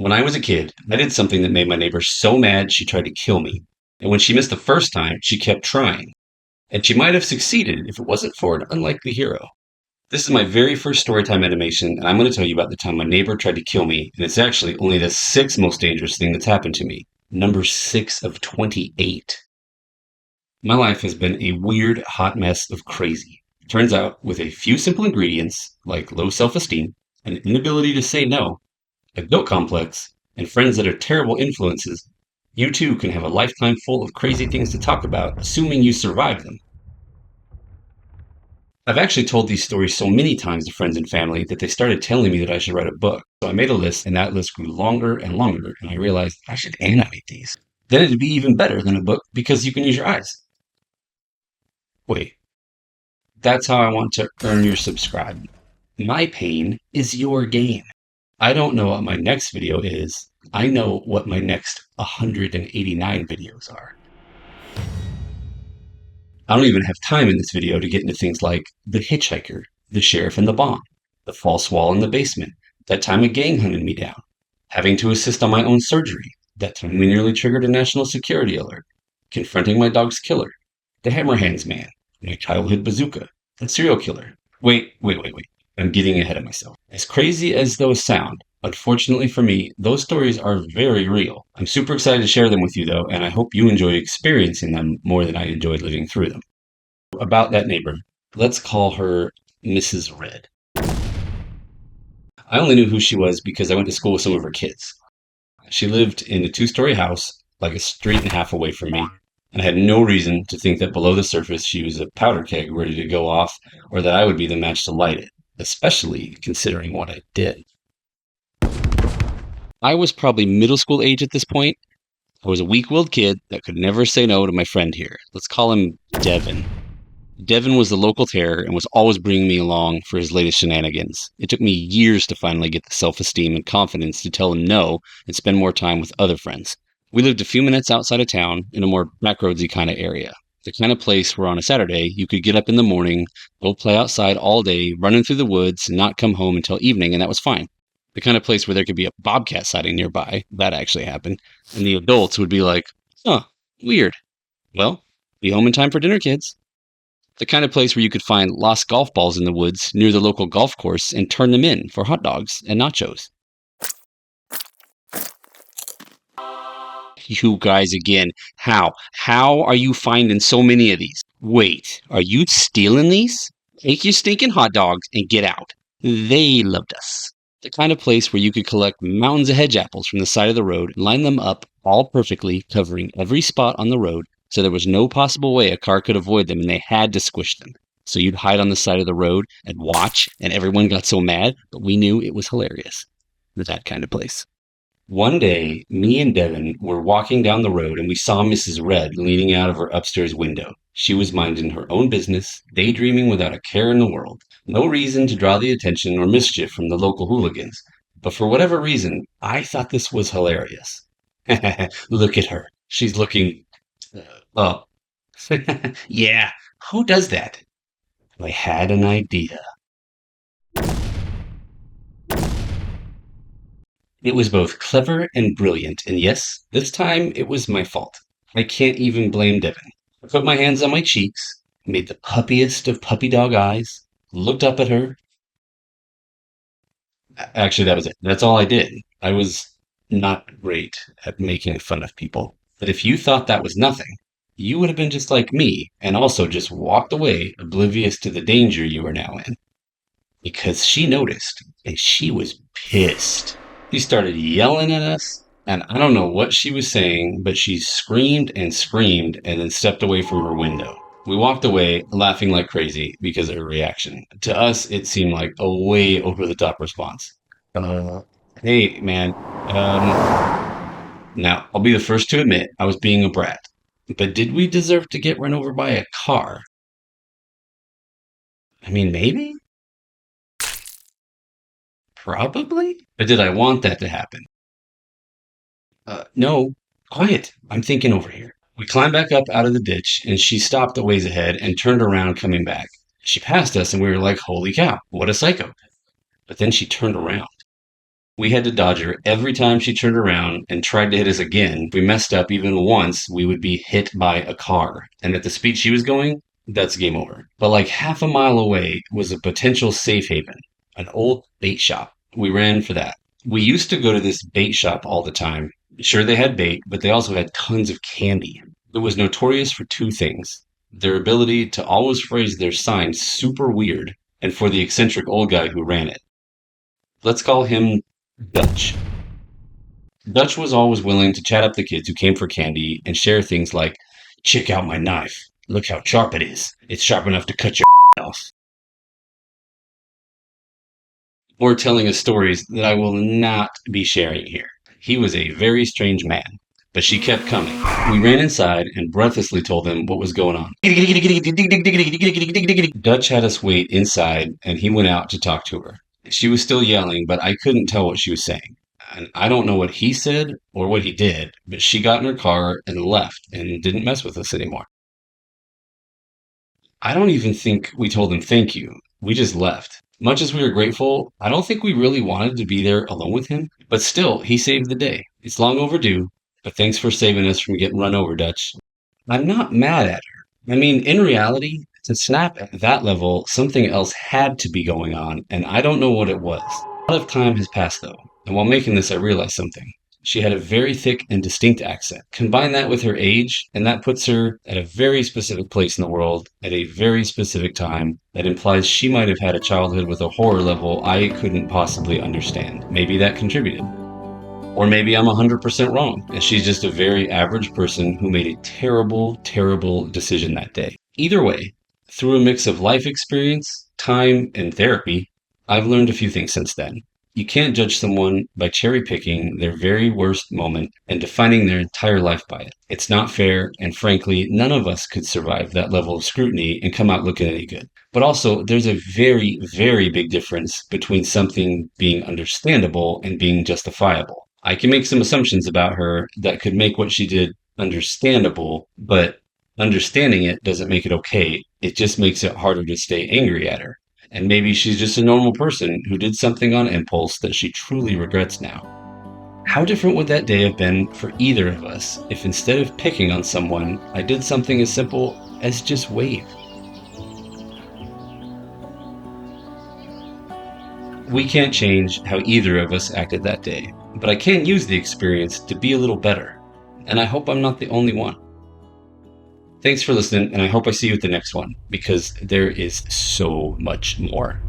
When I was a kid, I did something that made my neighbor so mad she tried to kill me. And when she missed the first time, she kept trying. And she might have succeeded if it wasn't for an unlikely hero. This is my very first storytime animation, and I'm going to tell you about the time my neighbor tried to kill me, and it's actually only the sixth most dangerous thing that's happened to me. Number 6 of 28. My life has been a weird, hot mess of crazy. Turns out, with a few simple ingredients, like low self-esteem, an inability to say no, a guilt complex, and friends that are terrible influences, you too can have a lifetime full of crazy things to talk about, assuming you survive them. I've actually told these stories so many times to friends and family that they started telling me that I should write a book. So I made a list, and that list grew longer and longer, and I realized I should animate these. Then it'd be even better than a book because you can use your eyes. Wait, that's how I want to earn your subscribe. My pain is your gain. I don't know what my next video is. I know what my next 189 videos are. I don't even have time in this video to get into things like the hitchhiker, the sheriff and the bomb, the false wall in the basement, that time a gang hunted me down, having to assist on my own surgery, that time we nearly triggered a national security alert, confronting my dog's killer, the hammer hands man, my childhood bazooka, the serial killer. Wait. I'm getting ahead of myself. As crazy as those sound, unfortunately for me, those stories are very real. I'm super excited to share them with you, though, and I hope you enjoy experiencing them more than I enjoyed living through them. About that neighbor, let's call her Mrs. Red. I only knew who she was because I went to school with some of her kids. She lived in a two-story house, like a street and a half away from me, and I had no reason to think that below the surface she was a powder keg ready to go off, or that I would be the match to light it, especially considering what I did. I was probably middle school age at this point. I was a weak-willed kid that could never say no to my friend here. Let's call him Devon. Devon was the local terror and was always bringing me along for his latest shenanigans. It took me years to finally get the self-esteem and confidence to tell him no and spend more time with other friends. We lived a few minutes outside of town in a more backroadsy kind of area. The kind of place where on a Saturday you could get up in the morning, go play outside all day, running through the woods, and not come home until evening, and that was fine. The kind of place where there could be a bobcat sighting nearby. That actually happened. And the adults would be like, huh, weird. Well, be home in time for dinner, kids. The kind of place where you could find lost golf balls in the woods near the local golf course and turn them in for hot dogs and nachos. You guys again. How? How are you finding so many of these? Wait, are you stealing these? Take your stinking hot dogs and get out. They loved us. The kind of place where you could collect mountains of hedge apples from the side of the road, line them up all perfectly, covering every spot on the road, so there was no possible way a car could avoid them and they had to squish them. So you'd hide on the side of the road and watch, and everyone got so mad, but we knew it was hilarious. That kind of place. One day, me and Devon were walking down the road and we saw Mrs. Red leaning out of her upstairs window. She was minding her own business, daydreaming without a care in the world. No reason to draw the attention or mischief from the local hooligans. But for whatever reason, I thought this was hilarious. Look at her. She's looking up. Yeah, who does that? I had an idea. It was both clever and brilliant, and yes, this time it was my fault. I can't even blame Devon. I put my hands on my cheeks, made the puppiest of puppy dog eyes, looked up at her. Actually, that was it. That's all I did. I was not great at making fun of people. But if you thought that was nothing, you would have been just like me and also just walked away oblivious to the danger you were now in. Because she noticed, and she was pissed. She started yelling at us, and I don't know what she was saying, but she screamed and then stepped away from her window. We walked away laughing like crazy because of her reaction. To us, it seemed like a way over the top response. Hey, man. Now, I'll be the first to admit I was being a brat. But did we deserve to get run over by a car? I mean, maybe? Probably? But did I want that to happen? No. Quiet. I'm thinking over here. We climbed back up out of the ditch, and she stopped a ways ahead and turned around coming back. She passed us, and we were like, holy cow, what a psycho. But then she turned around. We had to dodge her every time she turned around and tried to hit us again. If we messed up even once, we would be hit by a car. And at the speed she was going, that's game over. But like half a mile away was a potential safe haven, an old bait shop. We ran for that. We used to go to this bait shop all the time. Sure, they had bait, but they also had tons of candy. It was notorious for two things: their ability to always phrase their signs super weird, and for the eccentric old guy who ran it. Let's call him Dutch. Dutch was always willing to chat up the kids who came for candy and share things like, "Check out my knife. Look how sharp it is. It's sharp enough to cut your off." Or telling us stories that I will not be sharing here. He was a very strange man, but she kept coming. We ran inside and breathlessly told him what was going on. Dutch had us wait inside, and he went out to talk to her. She was still yelling, but I couldn't tell what she was saying. And I don't know what he said or what he did, but she got in her car and left and didn't mess with us anymore. I don't even think we told him thank you. We just left. Much as we were grateful, I don't think we really wanted to be there alone with him. But still, he saved the day. It's long overdue, but thanks for saving us from getting run over, Dutch. I'm not mad at her. I mean, in reality, to snap at that level, something else had to be going on, and I don't know what it was. A lot of time has passed, though, and while making this, I realized something. She had a very thick and distinct accent. Combine that with her age, and that puts her at a very specific place in the world at a very specific time that implies she might have had a childhood with a horror level I couldn't possibly understand. Maybe that contributed. Or maybe I'm 100% wrong, and she's just a very average person who made a terrible, terrible decision that day. Either way, through a mix of life experience, time, and therapy, I've learned a few things since then. You can't judge someone by cherry picking their very worst moment and defining their entire life by it. It's not fair, and frankly, none of us could survive that level of scrutiny and come out looking any good. But also, there's a very, very big difference between something being understandable and being justifiable. I can make some assumptions about her that could make what she did understandable, but understanding it doesn't make it okay. It just makes it harder to stay angry at her. And maybe she's just a normal person who did something on impulse that she truly regrets now. How different would that day have been for either of us if instead of picking on someone, I did something as simple as just wave? We can't change how either of us acted that day, but I can use the experience to be a little better. And I hope I'm not the only one. Thanks for listening, and I hope I see you at the next one, because there is so much more.